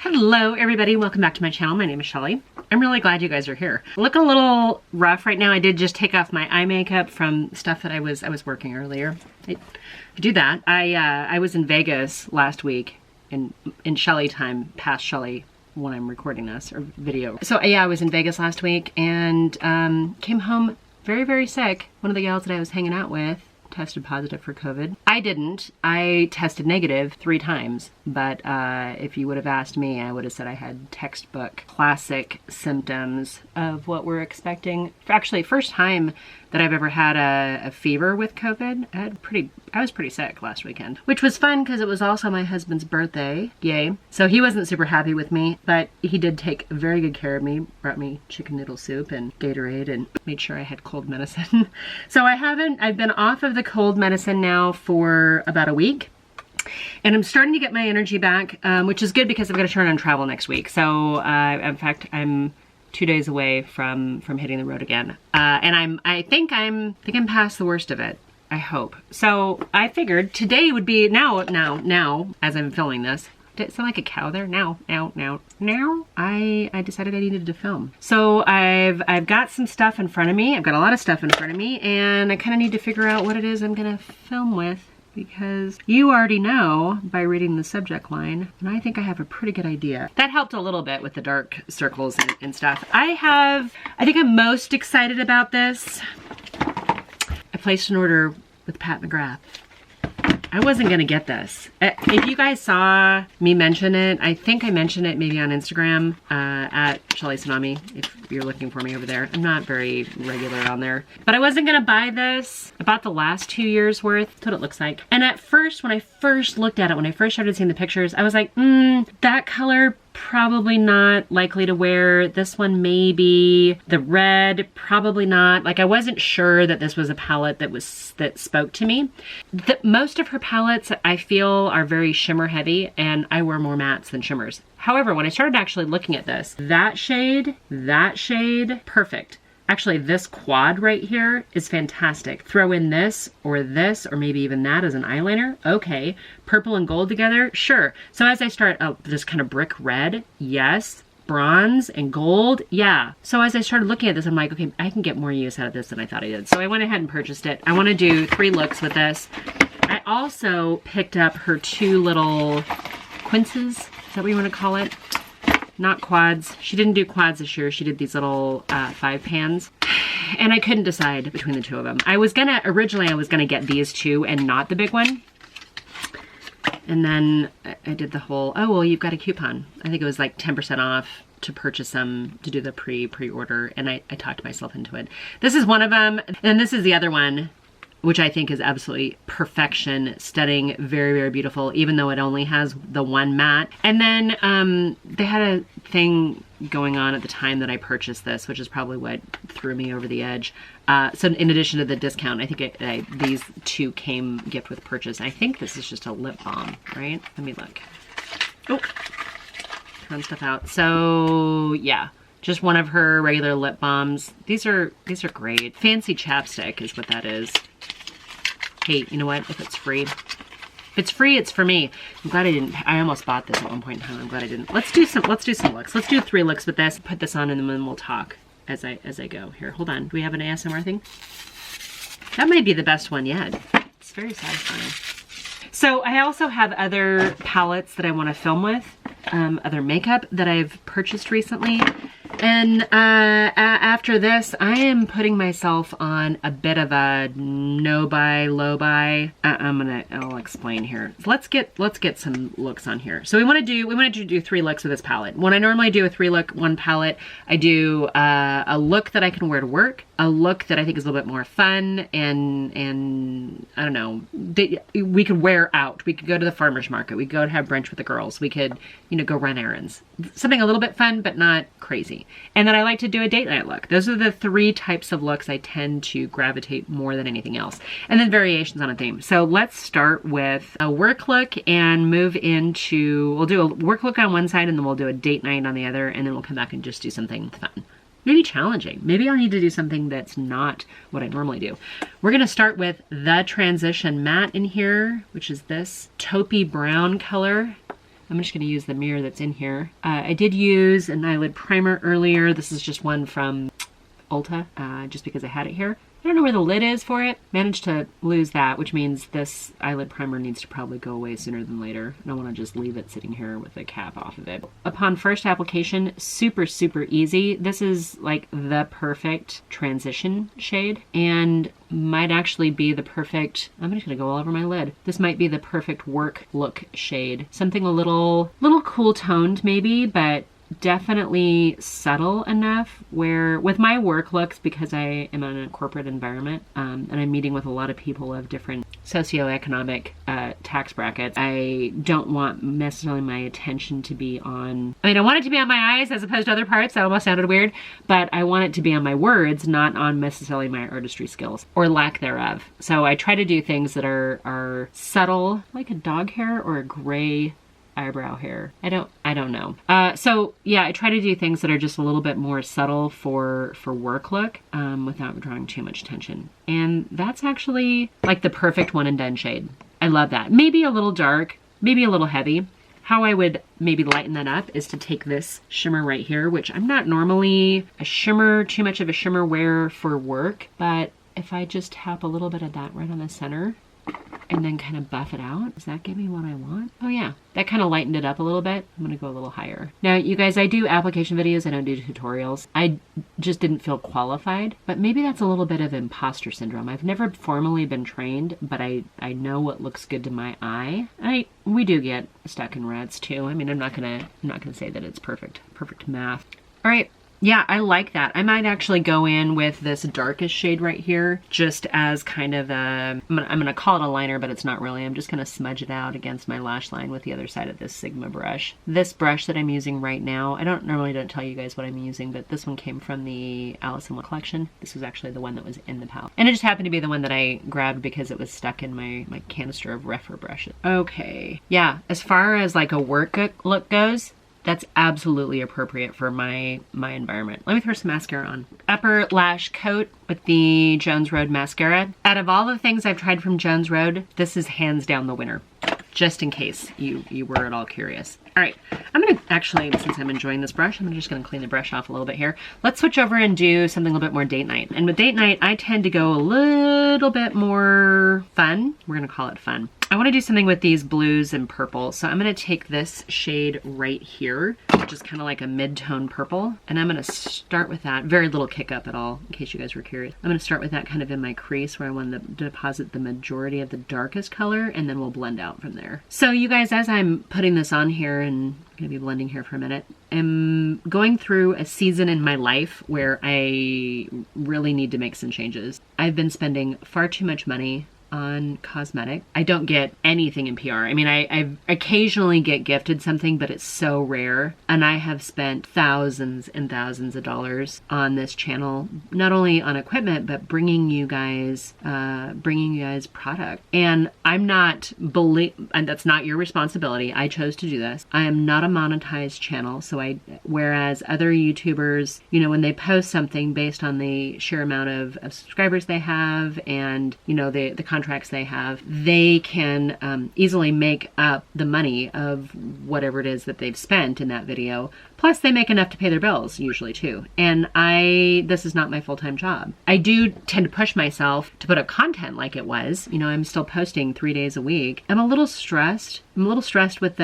Hello everybody, welcome back to my channel. My name is Shelly. I'm really glad you guys are here. Looking a little rough right now. I did just take off my eye makeup from stuff that I was working earlier. I do that. I was in Vegas last week in Shelly time, past Shelly when I'm recording this or video. So yeah, I was in Vegas last week and came home very, very sick. One of the gals that I was hanging out with tested positive for COVID. I didn't. I tested negative 3 times, but if you would have asked me, I would have said I had textbook classic symptoms of what we're expecting. Actually, first time that I've ever had a fever with COVID. I was pretty sick last weekend, which was fun because it was also my husband's birthday. Yay. So he wasn't super happy with me, but he did take very good care of me, brought me chicken noodle soup and Gatorade and made sure I had cold medicine. So I've been off of the cold medicine now for about a week. And I'm starting to get my energy back, which is good because I've got to turn on travel next week. So in fact, I'm 2 days away from hitting the road again. And I think I'm past the worst of it. I hope. So I figured today would be now, as I'm filming this. Did it sound like a cow there? Now. I decided I needed to film. So I've got some stuff in front of me. I've got a lot of stuff in front of me, and I kind of need to figure out what it is I'm gonna film with, because you already know by reading the subject line, and I think I have a pretty good idea. That helped a little bit with the dark circles and stuff. I think I'm most excited about this. I placed an order with Pat McGrath. I wasn't gonna get this. If you guys saw me mention it, I think I mentioned it maybe on Instagram at Shelly Tsunami, if you're looking for me over there. I'm not very regular on there. But I wasn't gonna buy this. I bought the last 2 years worth. That's what it looks like. And at first, when I first looked at it, when I first started seeing the pictures, I was like, that color, probably not likely to wear. This one maybe. The red, probably not. Like, I wasn't sure that this was a palette that spoke to me. Most of her palettes I feel are very shimmer heavy, and I wear more mattes than shimmers. However, when I started actually looking at this, that shade, perfect. Actually, this quad right here is fantastic. Throw in this, or maybe even that as an eyeliner. Okay. Purple and gold together? Sure. So as I start, this kind of brick red, yes. Bronze and gold, yeah. So as I started looking at this, I'm like, okay, I can get more use out of this than I thought I did. So I went ahead and purchased it. I want to do 3 looks with this. I also picked up her 2 little quinces. Is that what you want to call it? Not quads. She didn't do quads this year. She did these little 5 pans. And I couldn't decide between the 2 of them. Originally I was gonna get these 2 and not the big one. And then I did the whole, oh, well, you've got a coupon. I think it was like 10% off to purchase them, to do the pre-order. And I talked myself into it. This is one of them. And this is the other one, which I think is absolutely perfection, stunning, very, very beautiful, even though it only has the 1 matte. And then they had a thing going on at the time that I purchased this, which is probably what threw me over the edge. So in addition to the discount, I think these 2 came gift with purchase. I think this is just a lip balm, right? Let me look. Oh, throwing stuff out. So yeah. Just one of her regular lip balms. These are great. Fancy chapstick is what that is. Hey, you know what? If it's free, it's for me. I'm glad I didn't. I almost bought this at one point in time. I'm glad I didn't. Let's do some looks. Let's do 3 looks with this. Put this on and then we'll talk as I go. Here, hold on. Do we have an ASMR thing? That might be the best one yet. It's very satisfying. So I also have other palettes that I want to film with, other makeup that I've purchased recently. And after this, I am putting myself on a bit of a no buy, low buy. I'll explain here. Let's get some looks on here. So we wanted to do 3 looks with this palette. When I normally do a 3-look, 1 palette, I do a look that I can wear to work, a look that I think is a little bit more fun, and I don't know, we could wear out. We could go to the farmer's market. We could go to have brunch with the girls. We could, go run errands. Something a little bit fun, but not crazy. And then I like to do a date night look. Those are the 3 types of looks I tend to gravitate more than anything else. And then variations on a theme. So let's start with a work look and move into, we'll do a work look on one side and then we'll do a date night on the other, and then we'll come back and just do something fun. Maybe challenging. Maybe I'll need to do something that's not what I normally do. We're gonna start with the transition matte in here, which is this taupey brown color. I'm just going to use the mirror that's in here. I did use an eyelid primer earlier. This is just one from Ulta, just because I had it here. I don't know where the lid is for it. Managed to lose that, which means this eyelid primer needs to probably go away sooner than later. I don't want to just leave it sitting here with the cap off of it. Upon first application, super, super easy. This is like the perfect transition shade and might actually be the perfect, I'm just gonna go all over my lid. This might be the perfect work look shade. Something a little cool toned maybe, but definitely subtle enough where with my work looks, because I am in a corporate environment and I'm meeting with a lot of people of different socioeconomic tax brackets, I don't want necessarily my attention to be on, I mean, I want it to be on my eyes as opposed to other parts. That almost sounded weird, but I want it to be on my words, not on necessarily my artistry skills or lack thereof. So I try to do things that are subtle, like a dog hair or a gray eyebrow hair. I don't know. So yeah, I try to do things that are just a little bit more subtle for work look without drawing too much attention. And that's actually like the perfect one and done shade. I love that. Maybe a little dark, maybe a little heavy. How I would maybe lighten that up is to take this shimmer right here, which I'm not normally too much of a shimmer wearer for work, but if I just tap a little bit of that right on the center and then kind of buff it out. Does that give me what I want? Oh yeah, that kind of lightened it up a little bit. I'm gonna go a little higher. Now you guys, I do application videos, I don't do tutorials. I just didn't feel qualified, but maybe that's a little bit of imposter syndrome. I've never formally been trained, but I know what looks good to my eye. We do get stuck in ruts too. I mean, I'm not gonna say that it's perfect math. All right. Yeah, I like that. I might actually go in with this darkest shade right here, just as kind of a, I'm gonna call it a liner, but it's not really. I'm just gonna smudge it out against my lash line with the other side of this Sigma brush. This brush that I'm using right now, I don't tell you guys what I'm using, but this one came from the Alice in Wonderland collection. This was actually the one that was in the palette. And it just happened to be the one that I grabbed because it was stuck in my canister of Refer brushes. Okay, yeah, as far as like a work look goes, that's absolutely appropriate for my environment. Let me throw some mascara on. Upper lash coat with the Jones Road mascara. Out of all the things I've tried from Jones Road, this is hands down the winner. Just in case you were at all curious. All right, I'm gonna actually, since I'm enjoying this brush, I'm just gonna clean the brush off a little bit here. Let's switch over and do something a little bit more date night. And with date night, I tend to go a little bit more fun. We're gonna call it fun. I want to do something with these blues and purple. So I'm going to take this shade right here, which is kind of like a mid-tone purple. And I'm going to start with that. Very little kick up at all, in case you guys were curious. I'm going to start with that kind of in my crease where I want to deposit the majority of the darkest color, and then we'll blend out from there. So you guys, as I'm putting this on here, and I'm going to be blending here for a minute, I'm going through a season in my life where I really need to make some changes. I've been spending far too much money on cosmetic. I don't get anything in PR. I mean, I occasionally get gifted something, but it's so rare. And I have spent thousands and thousands of dollars on this channel, not only on equipment, but bringing you guys product. And I'm not and that's not your responsibility. I chose to do this. I am not a monetized channel. So whereas other YouTubers, you know, when they post something based on the sheer amount of subscribers they have and, you know, the contracts they have, they can easily make up the money of whatever it is that they've spent in that video. Plus they make enough to pay their bills usually too. And this is not my full-time job. I do tend to push myself to put up content like it was. You know, I'm still posting 3 days a week. I'm a little stressed. I'm a little stressed with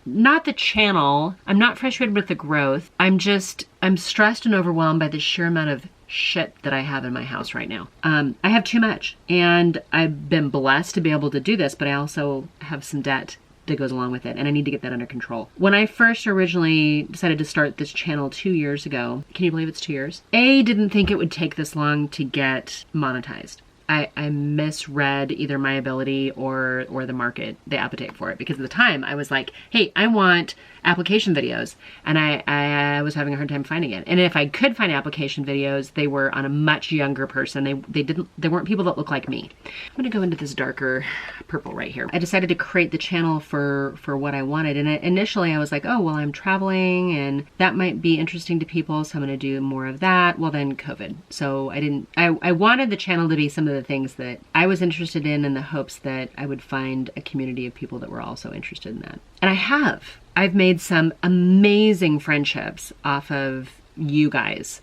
not the channel. I'm not frustrated with the growth. I'm stressed and overwhelmed by the sheer amount of shit that I have in my house right now. I have too much, and I've been blessed to be able to do this, but I also have some debt that goes along with it, and I need to get that under control. When I first originally decided to start this channel 2 years ago, can you believe it's 2 years? I didn't think it would take this long to get monetized. I misread either my ability or the market, the appetite for it, because at the time I was like, hey, I want application videos, and I was having a hard time finding it. And if I could find application videos, they were on a much younger person. They weren't people that look like me. I'm gonna go into this darker purple right here. I decided to create the channel for what I wanted, and initially I was like, oh well, I'm traveling and that might be interesting to people, so I'm gonna do more of that. Well, then COVID, so I wanted the channel to be some of the things that I was interested in the hopes that I would find a community of people that were also interested in that. And I've made some amazing friendships off of you guys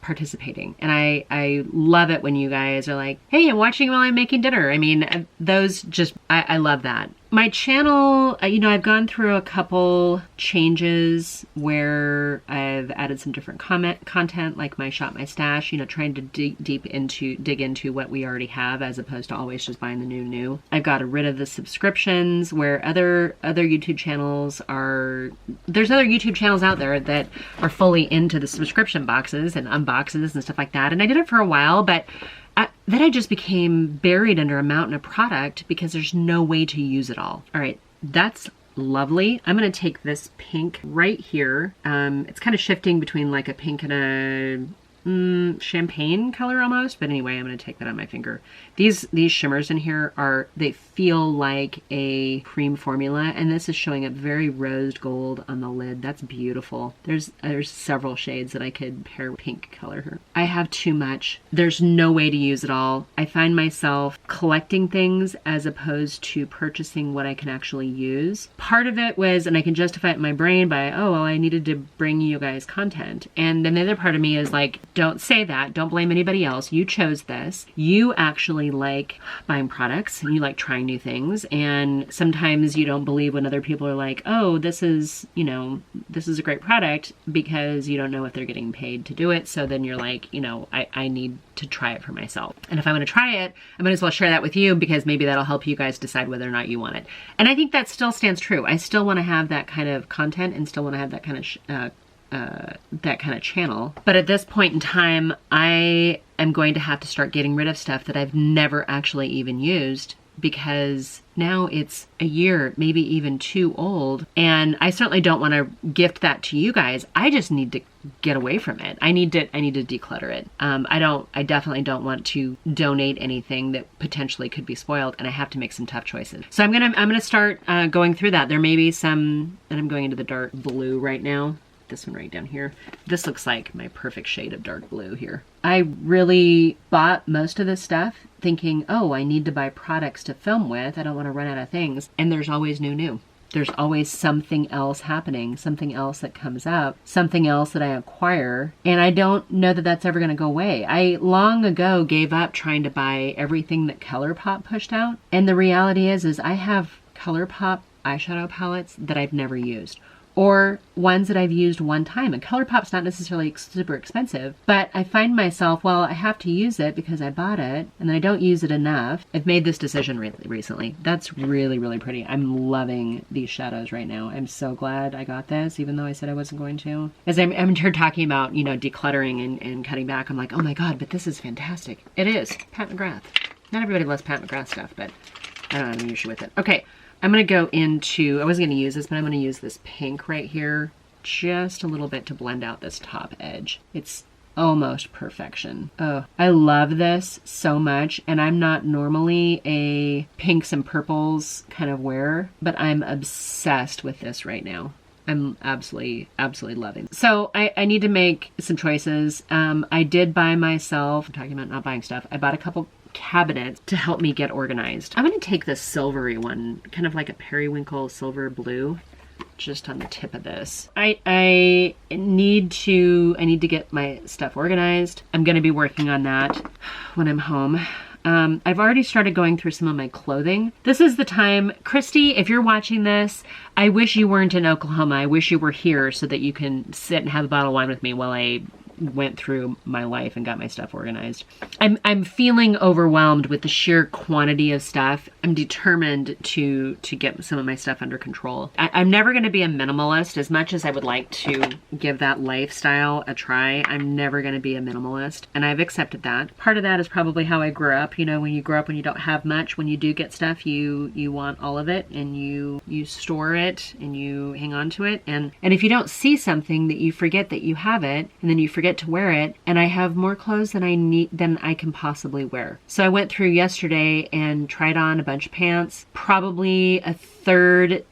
participating, and I love it when you guys are like, hey, I'm watching while I'm making dinner. I mean, those just, I love that. My channel, you know, I've gone through a couple changes where I've added some different content, like my Shop My Stash, you know, trying to dig into what we already have as opposed to always just buying the new. I've got rid of the subscriptions where other YouTube channels there's other YouTube channels out there that are fully into the subscription boxes and unboxes and stuff like that. And I did it for a while, but then I just became buried under a mountain of product because there's no way to use it all. All right, that's lovely. I'm gonna take this pink right here. It's kind of shifting between like a pink and a champagne color almost, but anyway, I'm gonna take that on my finger. These shimmers in here they feel like a cream formula, and this is showing up very rose gold on the lid. That's beautiful. There's several shades that I could pair with pink color here. I have too much. There's no way to use it all. I find myself collecting things as opposed to purchasing what I can actually use. Part of it was, and I can justify it in my brain by, oh, well, I needed to bring you guys content. And then the other part of me is like, don't say that. Don't blame anybody else. You chose this. You actually like buying products and you like trying new things. And sometimes you don't believe when other people are like, oh, this is a great product, because you don't know if they're getting paid to do it. So then you're like, I need to try it for myself. And if I'm going to try it, I might as well share that with you, because maybe that'll help you guys decide whether or not you want it. And I think that still stands true. I still want to have that kind of content and still want to have that kind of channel. But at this point in time, I am going to have to start getting rid of stuff that I've never actually even used, because now it's a year, maybe even 2 old, and I certainly don't want to gift that to you guys. I just need to get away from it. I need to declutter it. I definitely don't want to donate anything that potentially could be spoiled, and I have to make some tough choices. So I'm gonna start going through that. There may be some, and I'm going into the dark blue right now. This one right down here. This looks like my perfect shade of dark blue here. I really bought most of this stuff thinking, oh, I need to buy products to film with. I don't want to run out of things. And there's always new. There's always something else happening, something else that comes up, something else that I acquire. And I don't know that that's ever going to go away. I long ago gave up trying to buy everything that ColourPop pushed out. And the reality is I have ColourPop eyeshadow palettes that I've never used, or ones that I've used one time. And ColourPop's not necessarily super expensive, but I find myself, well, I have to use it because I bought it, and then I don't use it enough. I've made this decision recently. That's really, really pretty. I'm loving these shadows right now. I'm so glad I got this, even though I said I wasn't going to. As I'm here talking about, decluttering and cutting back, I'm like, oh my God, but this is fantastic. It is. Pat McGrath. Not everybody loves Pat McGrath stuff, but I don't have an issue with it. Okay. I'm going to go into, I wasn't going to use this, but I'm going to use this pink right here just a little bit to blend out this top edge. It's almost perfection. Oh, I love this so much, and I'm not normally a pinks and purples kind of wearer, but I'm obsessed with this right now. I'm absolutely loving. So I need to make some choices. I did buy myself, I'm talking about not buying stuff, I bought a couple cabinets to help me get organized. I'm going to take this silvery one, kind of like a periwinkle silver blue, just on the tip of this. I need to get my stuff organized. I'm going to be working on that when I'm home. I've already started going through some of my clothing. This is the time, Christy, if you're watching this, I wish you weren't in Oklahoma. I wish you were here so that you can sit and have a bottle of wine with me while I went through my life and got my stuff organized. I'm feeling overwhelmed with the sheer quantity of stuff. I'm determined to get some of my stuff under control. I'm never going to be a minimalist. As much as I would like to give that lifestyle a try, I'm never going to be a minimalist, and I've accepted that. Part of that is probably how I grew up. You know, when you grow up, when you don't have much, when you do get stuff, you want all of it, and you store it and you hang on to it. And if you don't see something, that you forget that you have it, and then you forget to wear it. And I have more clothes than I can possibly wear. So I went through yesterday and tried on a bunch of pants. Probably a third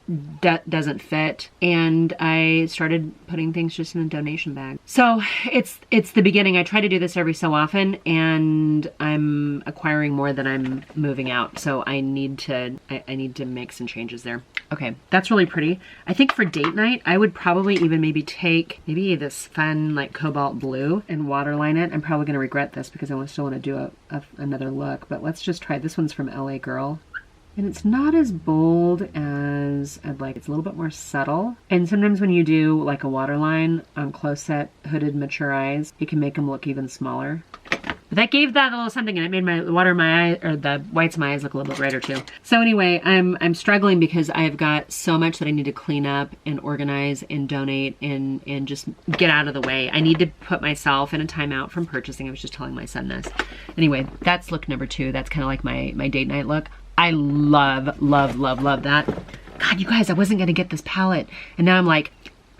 doesn't fit, and I started putting things just in a donation bag. So it's the beginning. I try to do this every so often, and I'm acquiring more than I'm moving out. So I need to make some changes there. Okay, that's really pretty. I think for date night, I would probably even maybe take this fun like cobalt blue and waterline it. I'm probably going to regret this because I still want to do another look, but let's just try. This one's from LA Girl. And it's not as bold as I'd like. It's a little bit more subtle. And sometimes when you do like a waterline on close-set hooded mature eyes, it can make them look even smaller. But that gave that a little something, and it made the whites of my eyes look a little bit brighter too. So anyway, I'm struggling because I've got so much that I need to clean up and organize and donate and just get out of the way. I need to put myself in a timeout from purchasing. I was just telling my son this. Anyway, that's look number 2. That's kind of like my date night look. I love, love, love, love that. God, you guys, I wasn't gonna get this palette. And now I'm like,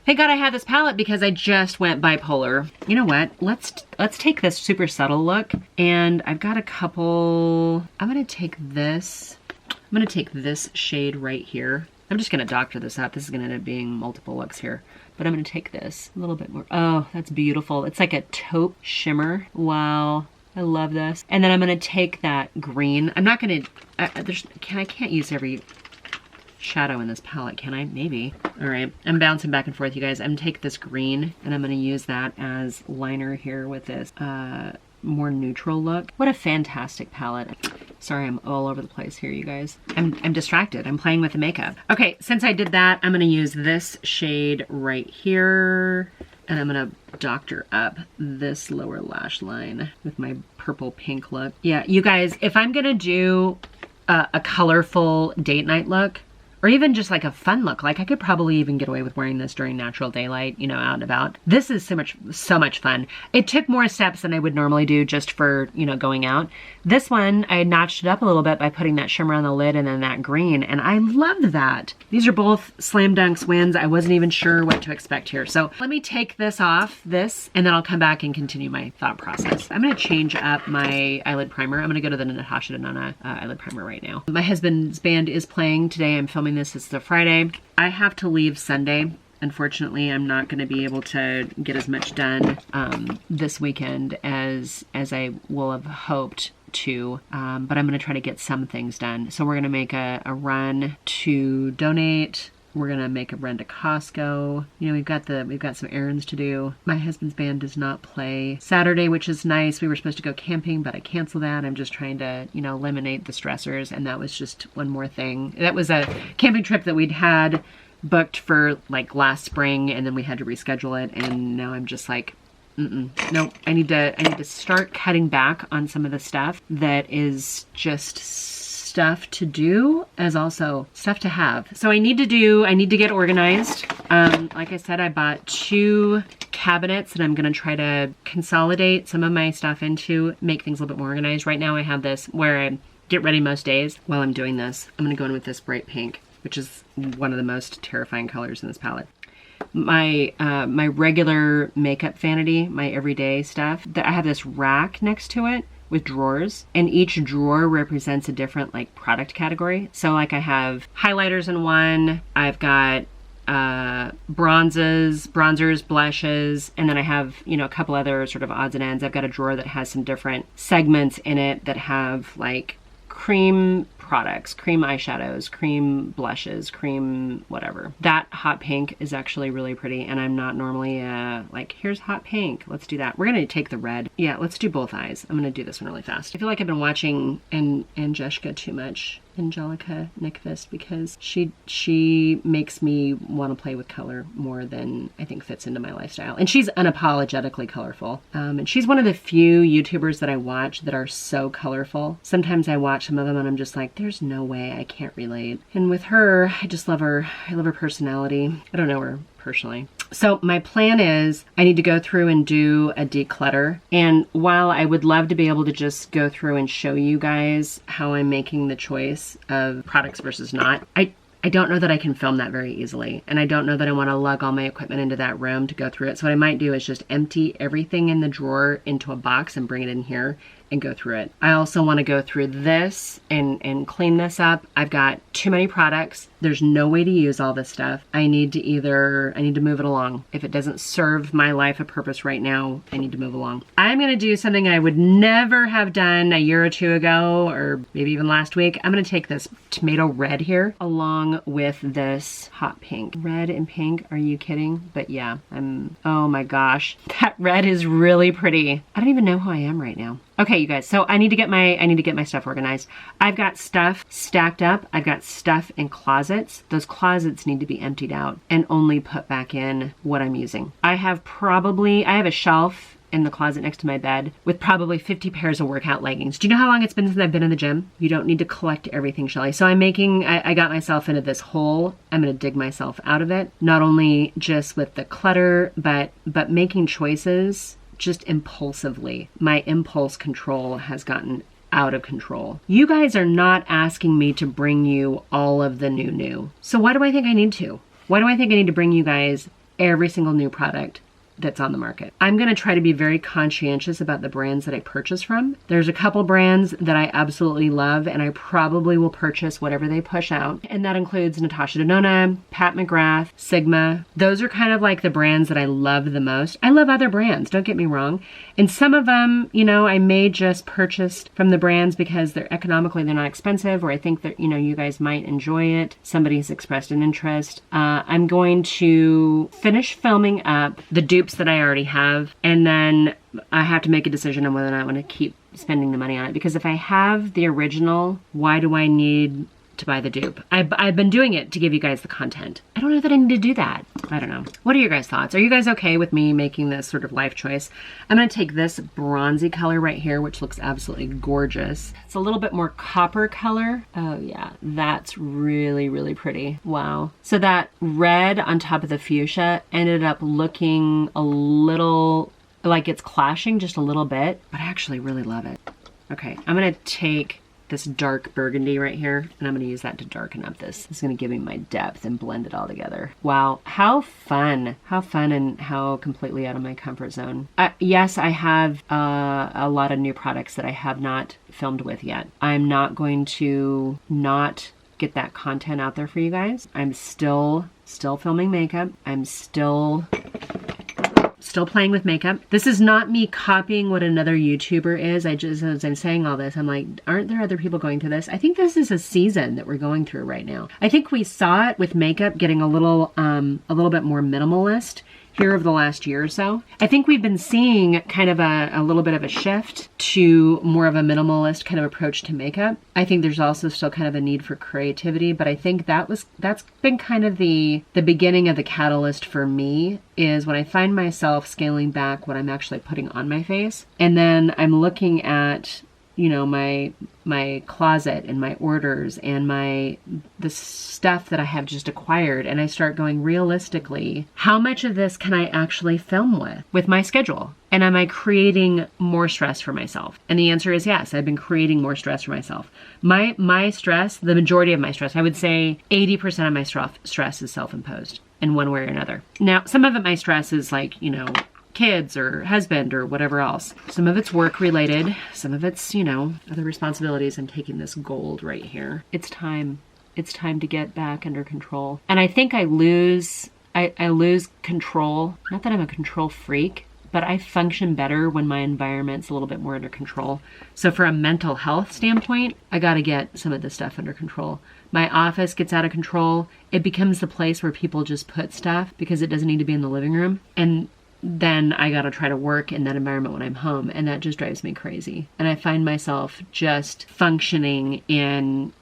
thank God I have this palette because I just went bipolar. You know what? Let's take this super subtle look. And I've got a couple, I'm gonna take this shade right here. I'm just gonna doctor this up. This is gonna end up being multiple looks here. But I'm gonna take this a little bit more. Oh, that's beautiful. It's like a taupe shimmer. Wow. I love this. And then I'm gonna take that green. I'm not gonna, I can't use every shadow in this palette, can I? Maybe. All right, I'm bouncing back and forth, you guys. I'm gonna take this green and I'm gonna use that as liner here with this more neutral look. What a fantastic palette. Sorry, I'm all over the place here, you guys. I'm distracted. I'm playing with the makeup. Okay, since I did that, I'm gonna use this shade right here. And I'm gonna doctor up this lower lash line with my purple pink look. Yeah, you guys, if I'm gonna do a colorful date night look, or even just like a fun look, like I could probably even get away with wearing this during natural daylight, you know, out and about. This is so much fun. It took more steps than I would normally do just for, you know, going out. This one, I notched it up a little bit by putting that shimmer on the lid and then that green, and I loved that. These are both slam dunks wins. I wasn't even sure what to expect here. So let me take this off, and then I'll come back and continue my thought process. I'm gonna change up my eyelid primer. I'm gonna go to the Natasha Denona eyelid primer right now. My husband's band is playing today. I'm filming this. It's the Friday. I have to leave Sunday. Unfortunately, I'm not going to be able to get as much done this weekend as I will have hoped to, but I'm going to try to get some things done. So we're going to make a run to donate. We're going to make a run to Costco. You know, we've got some errands to do. My husband's band does not play Saturday, which is nice. We were supposed to go camping, but I canceled that. I'm just trying to, you know, eliminate the stressors, and that was just one more thing. That was a camping trip that we'd had booked for like last spring, and then we had to reschedule it, and now I'm just like, no, I need to start cutting back on some of the stuff that is just stuff to do as also stuff to have. So I need to get organized. Like I said, I bought 2 cabinets that I'm gonna try to consolidate some of my stuff into, make things a little bit more organized. Right now I have this where I get ready most days. While I'm doing this, I'm gonna go in with this bright pink, which is one of the most terrifying colors in this palette. My regular makeup vanity, my everyday stuff, I have this rack next to it with drawers, and each drawer represents a different like product category. So like I have highlighters in one, I've got bronzers, blushes, and then I have, you know, a couple other sort of odds and ends. I've got a drawer that has some different segments in it that have like cream products, cream eyeshadows, cream blushes, cream whatever. That hot pink is actually really pretty, and I'm not normally like, here's hot pink, let's do that. We're gonna take the red. Yeah, let's do both eyes. I'm gonna do this one really fast. I feel like I've been watching Angeshka too much Angelica Nyqvist because she makes me want to play with color more than I think fits into my lifestyle. And she's unapologetically colorful. And she's one of the few YouTubers that I watch that are so colorful. Sometimes I watch some of them and I'm just like, there's no way, I can't relate. And with her, I just love her. I love her personality. I don't know her personally. So my plan is I need to go through and do a declutter. And while I would love to be able to just go through and show you guys how I'm making the choice of products versus not, I don't know that I can film that very easily. And I don't know that I want to lug all my equipment into that room to go through it. So what I might do is just empty everything in the drawer into a box and bring it in here and go through it. I also want to go through this and clean this up. I've got too many products. There's no way to use all this stuff. I need to move it along. If it doesn't serve my life a purpose right now, I need to move along. I'm going to do something I would never have done a year or two ago, or maybe even last week. I'm going to take this tomato red here along with this hot pink. Red and pink, are you kidding? But yeah, oh my gosh, that red is really pretty. I don't even know who I am right now. Okay, you guys, so I need to get my stuff organized. I've got stuff stacked up. I've got stuff in closets. Those closets need to be emptied out and only put back in what I'm using. I have a shelf in the closet next to my bed with probably 50 pairs of workout leggings. Do you know how long it's been since I've been in the gym? You don't need to collect everything, Shelly. So I got myself into this hole. I'm going to dig myself out of it. Not only just with the clutter, but making choices just impulsively. My impulse control has gotten out of control. You guys are not asking me to bring you all of the new. So why do I think I need to? Why do I think I need to bring you guys every single new product that's on the market? I'm going to try to be very conscientious about the brands that I purchase from. There's a couple brands that I absolutely love and I probably will purchase whatever they push out. And that includes Natasha Denona, Pat McGrath, Sigma. Those are kind of like the brands that I love the most. I love other brands, don't get me wrong. And some of them, I may just purchase from the brands because they're not expensive, or I think that, you guys might enjoy it. Somebody's expressed an interest. I'm going to finish filming up the dupes that I already have, and then I have to make a decision on whether or not I want to keep spending the money on it. Because if I have the original, why do I need to buy the dupe? I've been doing it to give you guys the content. I don't know that I need to do that. I don't know. What are your guys' thoughts? Are you guys okay with me making this sort of life choice? I'm going to take this bronzy color right here, which looks absolutely gorgeous. It's a little bit more copper color. Oh yeah, that's really, really pretty. Wow. So that red on top of the fuchsia ended up looking a little like it's clashing just a little bit, but I actually really love it. Okay, I'm going to take this dark burgundy right here, and I'm going to use that to darken up this. It's going to give me my depth and blend it all together. Wow, how fun and how completely out of my comfort zone. Yes, I have a lot of new products that I have not filmed with yet. I'm not going to not get that content out there for you guys. I'm still filming makeup. I'm still playing with makeup. This is not me copying what another YouTuber is. As I'm saying all this, I'm like, aren't there other people going through this? I think this is a season that we're going through right now. I think we saw it with makeup getting a little bit more minimalist here over the last year or so. I think we've been seeing kind of a little bit of a shift to more of a minimalist kind of approach to makeup. I think there's also still kind of a need for creativity, but I think that's been kind of the beginning of the catalyst for me, is when I find myself scaling back what I'm actually putting on my face. And then I'm looking at, my closet and my orders and the stuff that I have just acquired, and I start going, realistically, how much of this can I actually film with my schedule? And am I creating more stress for myself? And the answer is yes, I've been creating more stress for myself. My stress, the majority of my stress, I would say 80% of my stress is self-imposed in one way or another. Now, some of it, my stress is like, kids or husband or whatever else. Some of it's work related. Some of it's, other responsibilities. I'm taking this gold right here. It's time. It's time to get back under control. And I think I lose control. Not that I'm a control freak, but I function better when my environment's a little bit more under control. So for a mental health standpoint, I got to get some of this stuff under control. My office gets out of control. It becomes the place where people just put stuff because it doesn't need to be in the living room. And then I gotta try to work in that environment when I'm home, and that just drives me crazy. And I find myself just functioning in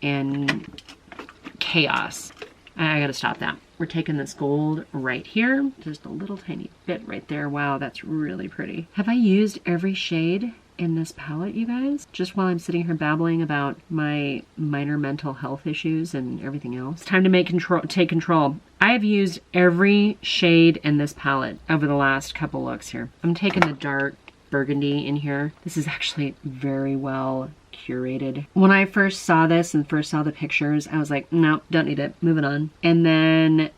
chaos. I gotta stop that. We're taking this gold right here, just a little tiny bit right there. Wow, that's really pretty. Have I used every shade in this palette, you guys? Just while I'm sitting here babbling about my minor mental health issues and everything else. It's time to take control. I've used every shade in this palette over the last couple looks here. I'm taking the dark burgundy in here. This is actually very well curated. When I first saw this and first saw the pictures, I was like, no, don't need it, moving on. And then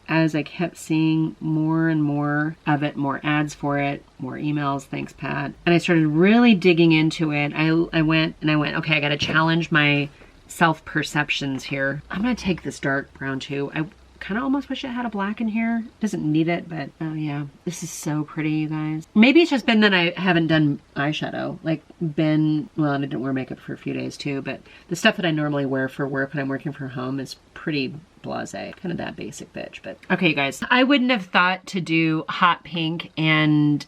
as I kept seeing more and more of it, more ads for it, more emails, thanks Pat, and I started really digging into it, I went, okay, I gotta challenge my self-perceptions here. I'm gonna take this dark brown too. I kind of almost wish it had a black in here. Doesn't need it, but oh yeah, this is so pretty, you guys. Maybe it's just been that I haven't done eyeshadow. Like well, I didn't wear makeup for a few days too, but the stuff that I normally wear for work when I'm working from home is pretty blasé, kind of that basic bitch. But okay, you guys, I wouldn't have thought to do hot pink and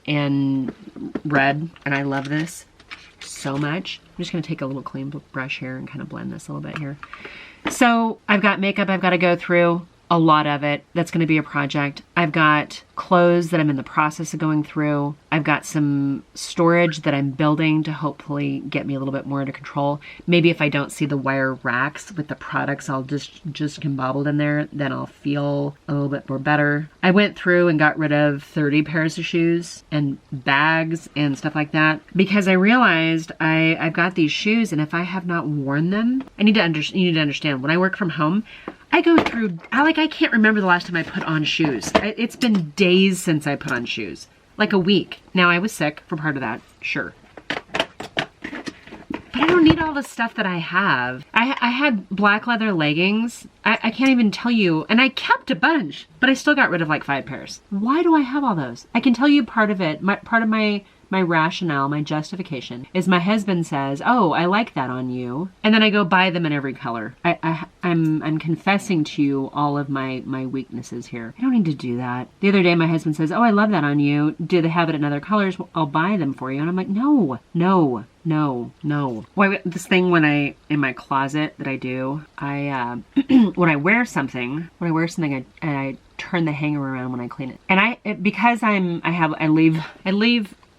red, and I love this so much. I'm just gonna take a little clean brush here and kind of blend this a little bit here. So I've got makeup I've got to go through. A lot of it. That's going to be a project. I've got clothes that I'm in the process of going through. I've got some storage that I'm building to hopefully get me a little bit more under control. Maybe if I don't see the wire racks with the products I'll just combobbled in there, then I'll feel a little bit more better. I went through and got rid of 30 pairs of shoes and bags and stuff like that because I realized I've got these shoes, and if I have not worn them, you need to understand when I work from home, I go through, I can't remember the last time I put on shoes. It's been days since I put on shoes. Like a week. Now, I was sick for part of that, sure. But I don't need all the stuff that I have. I had black leather leggings. I can't even tell you, and I kept a bunch, but I still got rid of like 5 pairs. Why do I have all those? I can tell you part of it, part of my rationale, my justification is my husband says, oh, I like that on you. And then I go buy them in every color. I'm confessing to you all of my weaknesses here. I don't need to do that. The other day my husband says, oh, I love that on you. Do they have it in other colors? I'll buy them for you. And I'm like, no. Why this thing in my closet that I do, when I wear something, I turn the hanger around when I clean it. And because I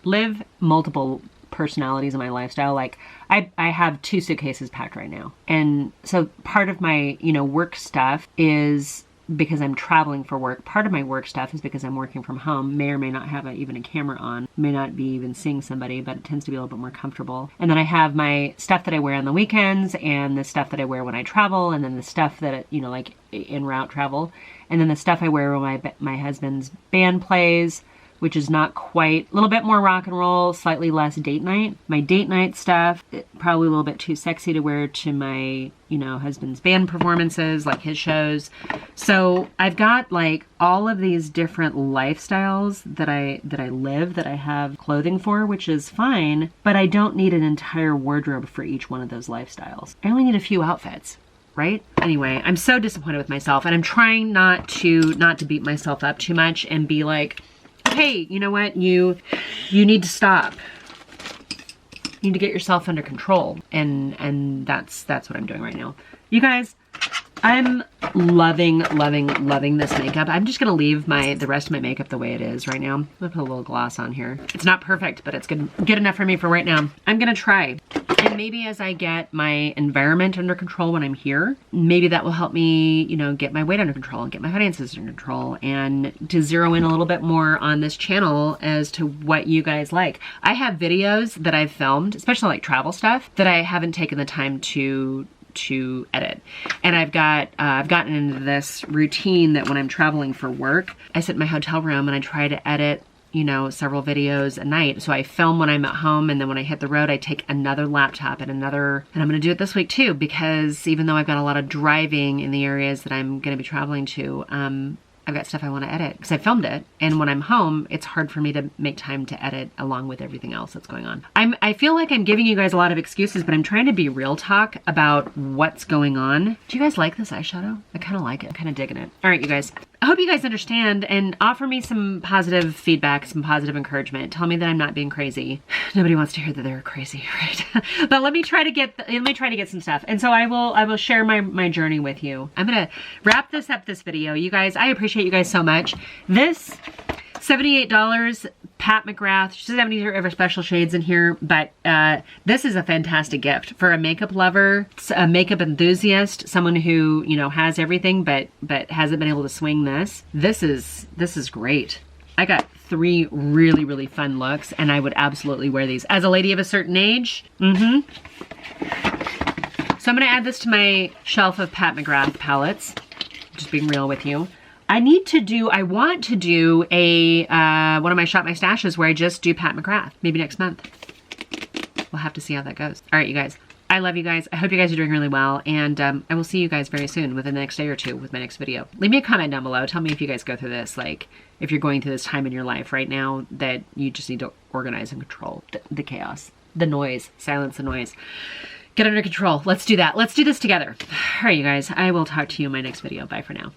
live multiple personalities in my lifestyle. Like I have 2 suitcases packed right now. And so part of my, work stuff is because I'm traveling for work. Part of my work stuff is because I'm working from home, may or may not have even a camera on, may not be even seeing somebody, but it tends to be a little bit more comfortable. And then I have my stuff that I wear on the weekends, and the stuff that I wear when I travel, and then the stuff that, like in route travel, and then the stuff I wear when my husband's band plays, which is not quite, a little bit more rock and roll, slightly less date night. My date night stuff, probably a little bit too sexy to wear to my, husband's band performances, like his shows. So I've got like all of these different lifestyles that I live, that I have clothing for, which is fine, but I don't need an entire wardrobe for each one of those lifestyles. I only need a few outfits. Right? Anyway, I'm so disappointed with myself, and I'm trying not to beat myself up too much and be like, hey, you know what? You need to stop. You need to get yourself under control. And that's what I'm doing right now. You guys, I'm loving this makeup. I'm just gonna leave the rest of my makeup the way it is right now. I'm gonna put a little gloss on here. It's not perfect, but it's good enough for me for right now. I'm gonna try. And maybe as I get my environment under control when I'm here, maybe that will help me, get my weight under control and get my finances under control, and to zero in a little bit more on this channel as to what you guys like. I have videos that I've filmed, especially like travel stuff, that I haven't taken the time to edit. And I've gotten into this routine that when I'm traveling for work, I sit in my hotel room and I try to edit several videos a night. So I film when I'm at home, and then when I hit the road, I take another laptop and I'm going to do it this week too, because even though I've got a lot of driving in the areas that I'm going to be traveling to, I've got stuff I want to edit because I filmed it. And when I'm home, it's hard for me to make time to edit along with everything else that's going on. I feel like I'm giving you guys a lot of excuses, but I'm trying to be real talk about what's going on. Do you guys like this eyeshadow? I kind of like it. I'm kind of digging it. All right, you guys. I hope you guys understand and offer me some positive feedback, some positive encouragement. Tell me that I'm not being crazy. Nobody wants to hear that they're crazy, right? But let me try to get some stuff. And so I will share my journey with you. I'm gonna wrap this up, this video. You guys, I appreciate you guys so much. This $78 Pat McGrath. She doesn't have any other special shades in here, but this is a fantastic gift for a makeup lover, a makeup enthusiast, someone who, you know, has everything but hasn't been able to swing this. This is great. I got 3 really, really fun looks, and I would absolutely wear these as a lady of a certain age. So I'm gonna add this to my shelf of Pat McGrath palettes. Just being real with you. I want to do a one of my Shop My Stashes where I just do Pat McGrath, maybe next month. We'll have to see how that goes. All right, you guys. I love you guys. I hope you guys are doing really well, and I will see you guys very soon within the next day or 2 with my next video. Leave me a comment down below. Tell me if you guys go through this, like if you're going through this time in your life right now that you just need to organize and control the chaos, the noise, silence the noise. Get under control. Let's do that. Let's do this together. All right, you guys. I will talk to you in my next video. Bye for now.